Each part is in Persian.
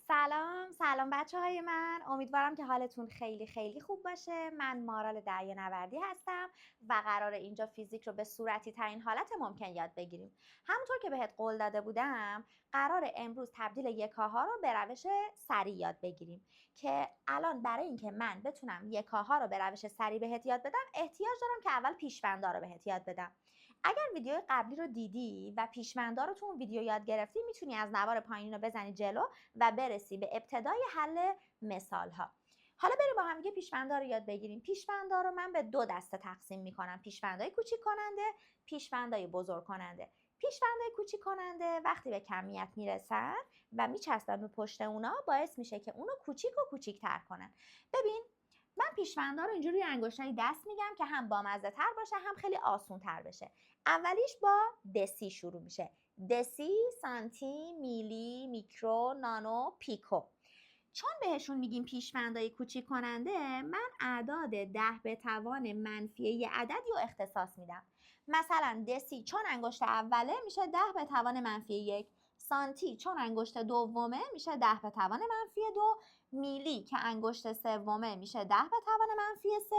سلام بچه های من. امیدوارم که حالتون خیلی خیلی خوب باشه. من مارال دریانوردی هستم و قرار اینجا فیزیک رو به صورتی ترین حالت ممکن یاد بگیریم. همونطور که بهت قول داده بودم قرار امروز تبدیل یکاها رو به روش سریع یاد بگیریم که الان برای اینکه من بتونم یکاها رو به روش سریع بهت یاد بدم احتیاج دارم که اول پیش‌بندها رو بهت یاد بدم. اگر ویدیو قبلی رو دیدی و پیش‌بندها رو تو اون ویدیو یاد گرفتی میتونی از نوار پایین رو بزنی جلو و برسی به ابتدای حل مثال ها. حالا بریم با هم دیگه پیش‌بندها رو یاد بگیریم. پیش‌بندها رو من به دو دسته تقسیم میکنم: پیش‌بندهای کوچیک کننده، پیش‌بندهای بزرگ کننده. پیش‌بندهای کوچیک کننده وقتی به کمیت میرسن و میچسبن به پشت اونا باعث میشه که اونو کوچیک و کوچیک‌تر کنن. ببین من پیش‌بندها رو اینجوری انگشتای دست میگم که هم بامزه تر باشه هم خیلی آسون تر بشه. اولیش با دسی شروع میشه: دسی، سانتی، میلی، میکرو، نانو، پیکو. چون بهشون میگیم پیش‌بندهای کوچیک کننده، من اعداد 10 به توان منفی یه عددی رو اختصاص میدم. مثلا دسی چون انگشت اوله میشه 10 به توان منفی 1. سانتی چون انگشت دومه میشه 10 به توان منفی 2. میلی که انگشت سومه میشه 10 به توان منفی 3.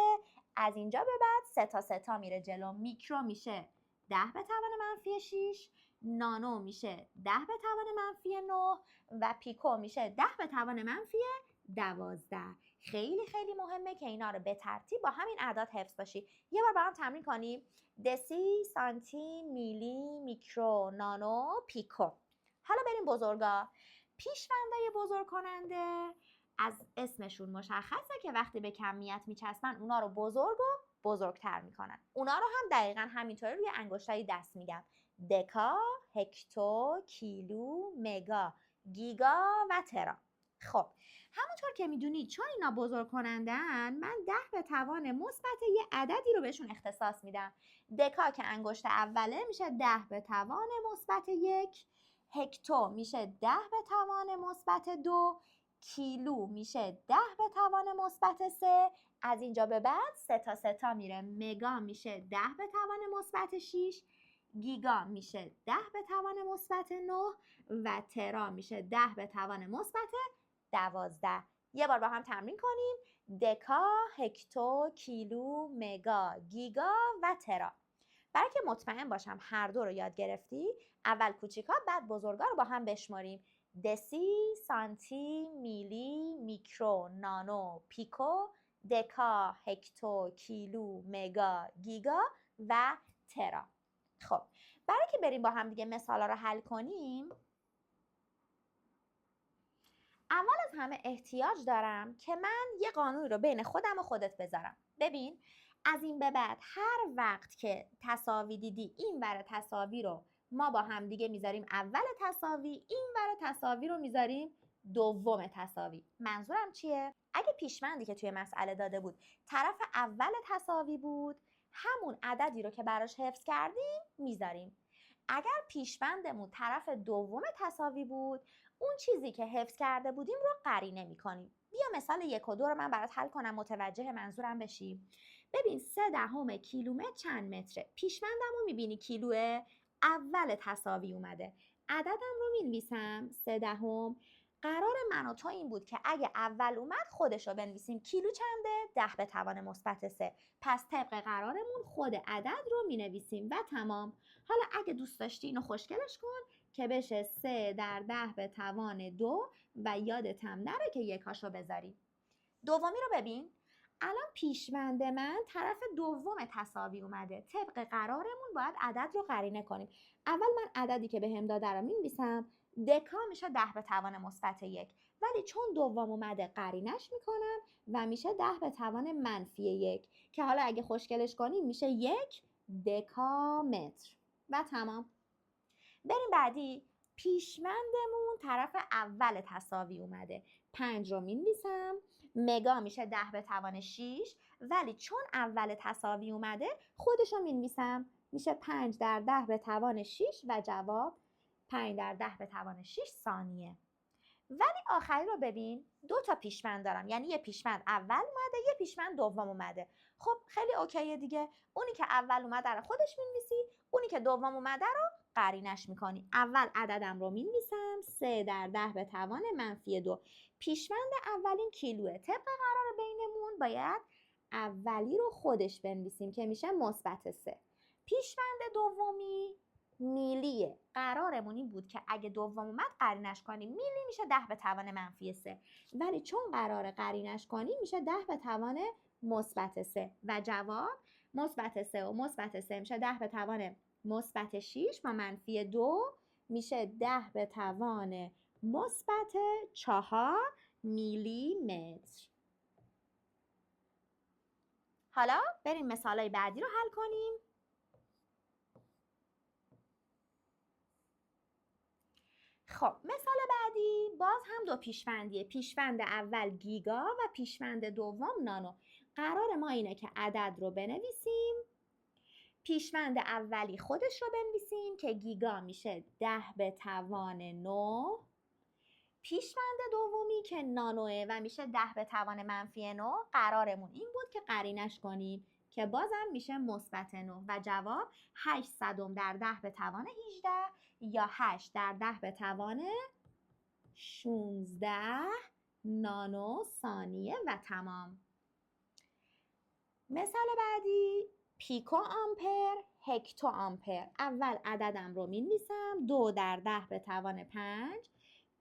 از اینجا به بعد سه تا میره جلو. میکرو میشه 10 به توان منفی 6. نانو میشه 10 به توان منفی 9 و پیکو میشه 10 به توان منفی 12. خیلی خیلی مهمه که اینا رو به ترتیب با همین اعداد حفظ باشی. یه بار با هم تمرین کنیم: دسی، سانتی، میلی، میکرو، نانو، پیکو. حالا بریم بزرگا. پیش‌بندهای بزرگ کننده از اسمشون مشخصه که وقتی به کمیت میچسبن اونا رو بزرگ و بزرگتر میکنن. اونا رو هم دقیقا همینطوری روی انگشتای دست میگم: دکا، هکتو، کیلو، مگا، گیگا و ترا. خب همونطور که میدونید چون اینا بزرگ کنندن من 10 به توان مثبت یه عددی رو بهشون اختصاص میدم. دکا که انگشت اوله میشه 10 به توان مثبت 1. هکتو میشه 10 به توان مثبت 2. کیلو میشه 10 به توان مثبت 3. از اینجا به بعد سه تا میره. مگا میشه 10 به توان مثبت 6. گیگا میشه 10 به توان مثبت 9 و ترا میشه 10 به توان مثبت 12. یه بار با هم تمرین کنیم: دکا، هکتو، کیلو، مگا، گیگا و ترا. برای که مطمئن باشم هر دو رو یاد گرفتی، اول کوچیکا بعد بزرگا رو با هم بشماریم: دسی، سانتی، میلی، میکرو، نانو، پیکو، دکا، هکتو، کیلو، مگا، گیگا و ترا. خب برای که بریم با هم دیگه مثالا رو حل کنیم، اول از همه احتیاج دارم که من یه قانونی رو بین خودم و خودت بذارم. ببین از این به بعد هر وقت که تساوی دیدی این ور تساوی رو ما با هم دیگه میذاریم اول تساوی، این ور تساوی رو میذاریم دوم تساوی. منظورم چیه؟ اگه پیش‌بندی که توی مسئله داده بود طرف اول تساوی بود، همون عددی رو که براش حفظ کردیم میذاریم. اگر پیش‌بندمون طرف دوم تساوی بود، اون چیزی که حفظ کرده بودیم رو قرینه می‌کنیم. بیا مثال 1 و 2 رو من برات حل کنم متوجه منظورم بشی. ببین 3/10 کیلومتر چند متره؟ پیش‌بندم رو می‌بینی کیلوه، اول تساوی اومده. عددم رو می‌نویسم 3/10. قرار من و تو این بود که اگه اول اومد خودش رو بنویسیم. کیلو چنده؟ 10 به توان مثبت 3. پس طبق قرارمون خود عدد رو می‌نویسیم و تمام. حالا اگه دوست داشتی اینو خوشگلش کن که بشه 3 در 10 به توان 2 و یادت هم نره که یکاشو بذاری. دومی رو ببین. الان پیش‌بند من طرف دوم تساوی اومده. طبق قرارمون باید عدد رو قرینه کنیم. اول من عددی که بهم داده رو می‌نویسم. دکا میشه 10 به توان مثبت 1. ولی چون دوم اومده قرینش میکنم و میشه 10 به توان منفی 1 که حالا اگه خوشگلش کنیم میشه 1 دکامتر و تمام. بریم بعدی. پیش‌بندمون طرف اول تساوی اومده. 5 رو می‌نویسم. مگا میشه 10 به توان 6 ولی چون اول تساوی اومده خودش رو می‌نویسم. میشه 5 در 10 به توان 6 و جواب 5 در 10 به توان 6 ثانیه. ولی آخری رو ببین. 2 تا پیش‌بند دارم، یعنی یه پیش‌بند اول اومده یه پیش‌بند دوم اومده. خب خیلی اوکیه دیگه. اونی که اول اومده رو خودش مینویسی، اونی که دوم اومده رو قرینش میکنی. اول عددم رو مینویسم 3 در 10 به توان -2. پیشوند اولین کیلوه. طبق قرار بینمون باید اولی رو خودش بنویسیم که میشه -3. پیشوند دومی میلیه. قرارمون این بود که اگه دوم اومد قرینش کنیم. میلی میشه 10 به توان -3. ولی چون قرار قرینش کنیم میشه 10 به توان -3 و جواب -3 و -3 میشه 10 به توان -6 با -2 میشه 10 به توان -4 میلی متر. حالا بریم مثالای بعدی رو حل کنیم. خب مثال بعدی باز هم دو پیشوندیه. پیشوند اول گیگا و پیشوند دوم نانو. قرار ما اینه که عدد رو بنویسیم. پیشوند اولی خودش رو بنویسیم که گیگا میشه 10 به توان 9. پیشوند دومی که نانوه و میشه 10 به توان -9. قرارمون این بود که قرینش کنیم که بازم میشه -9 و جواب 8 صدم در 10 به توان 18 یا 8 در 10 به توان 16 نانو ثانیه و تمام. مثال بعدی پیکو آمپر، هکتو آمپر. اول عددم رو مینویسم 2 در 10 به توان 5.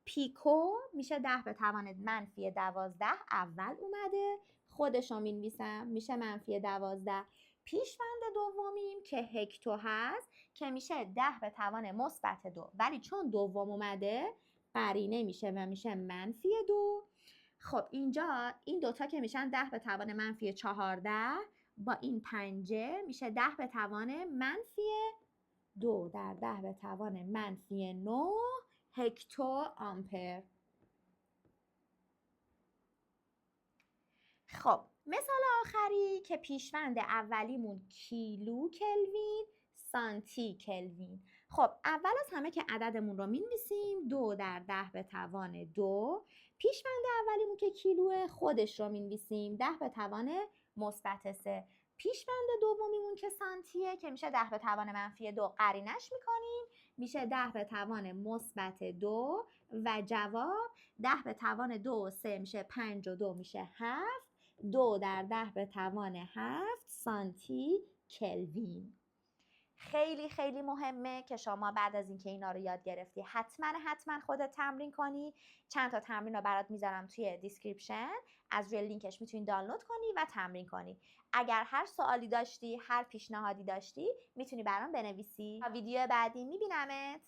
پیکو میشه 10 به توان -12. اول اومده خودش رو مینویسم میشه -12. پیشوند دومیم که هکتو هست که میشه 10 به توان -2 ولی چون دوم اومده قرینه میشه و میشه -2. خب اینجا این دوتا که میشن 10 به توان -14 با این پنجه میشه 10 به توان -2 در 10 به توان -9 هکتو آمپر. خب مثال آخری که پیشوند اولیمون کیلو کلوین سانتی کلوین. خب اول از همه که عددمون رو مینویسیم 2 در 10 به توان 2. پیشوند اولیمون که کیلوه خودش رو مینویسیم 10 به توان -3. پیشوند دومیمون که سانتیه که میشه 10 به توان -2 قرینش میکنیم میشه 10 به توان -2 و جواب 10 به توان 2 و 3 میشه 5 و 2 میشه 7. 2 در 10 به توان 7 سانتی کلوین. خیلی خیلی مهمه که شما بعد از اینکه اینا رو یاد گرفتی حتما خودت تمرین کنی. چند تا تمرین رو برات میذارم توی دیسکریپشن، از روی لینکش میتونی دانلود کنی و تمرین کنی. اگر هر سوالی داشتی، هر پیشنهادی داشتی میتونی برام بنویسی. تا ویدیو بعدی میبینمت.